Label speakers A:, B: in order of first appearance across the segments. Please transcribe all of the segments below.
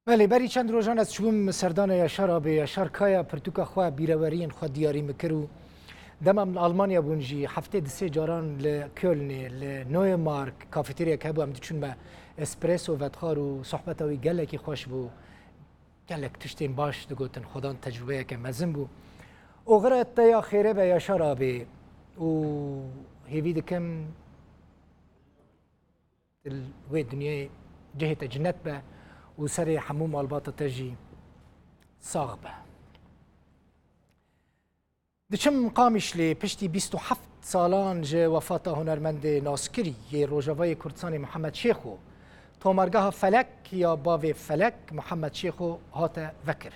A: بله بری چند روزان از چوبم سردان یاشار آبی یاشار کایا پرتوکا خواه بیروارین خواه دیاری مکرو دمم آلمانیا بونجی هفته دسه جاران لکلن لنوی مارک کافتریا که هم دیچون با اسپرسو و تخار و صحبت اوی گله که خوش بو گله تشتین باش دگوتن خدان تجربه که مزن بو اوغرت تیا خیره به یاشار آبی و هیوی دکم وی دنیای جهت جنت به و سر حموم الباط تجي صاغبة دچم قامش لی پشتی 27 سالان جه وفات هنرمند ناسکری یه روجاوای کردستان محمد شیخو تومارگاه فلک یا باوی فلک محمد شیخو هات وکر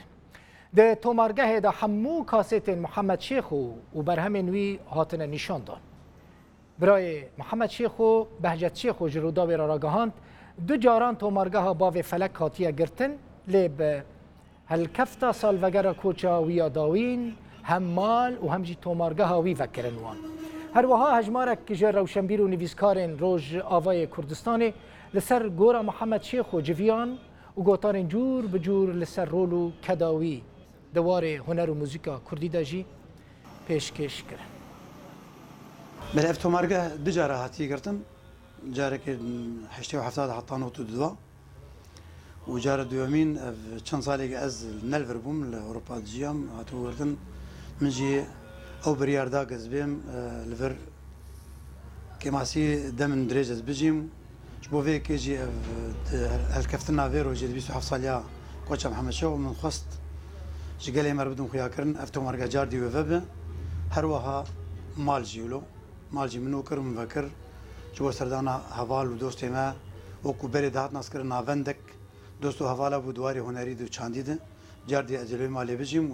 A: ده تومارگاه ده حمو کاسیت محمد شیخو و برهم نوی هاتن نشان دان برای محمد شیخو بهجت شیخو جروداوی را راگهاند دو جاران تومارگاه باوی فلک هاتیه گرتن لیب هلکفتا سالوگر کوچا ویا داوین هم مال و همجی تومارگاه وی وکرن وان هر وها هجمارک جر روشنبیر و نویسکارن روز آوای کردستانی لسر گورا محمد شیخ و جویان و گوتارن جور بجور لسر رولو کداوی دوار هنر و موزیکا کردی داجی پیشکش کرن
B: بله تومارگاه دو جاره هاتی گرتن جاره که 87 حتی نوتو دوا و جاره دومین چند سالی که از نلور بوم لأوروپا جیام هاتو گرتن من جی او بریاردا گزبیم لور که ماسی دم درجه بجیم شبو في كي جي هالكفتنا فيرو جي 27 ساليا كوتش محمد شو من خست جي قال لي مر بدون خويا كرن افتو مرقا جاردي وفبه هروها مال جيولو مال جي منو كر مفكر شو سردانا هفال ودوستي ما وكو بري دات ناس كرنا فندك دوستو هفالا بودواري هنري دو چانديده جاردي اجلوي مالي بجيم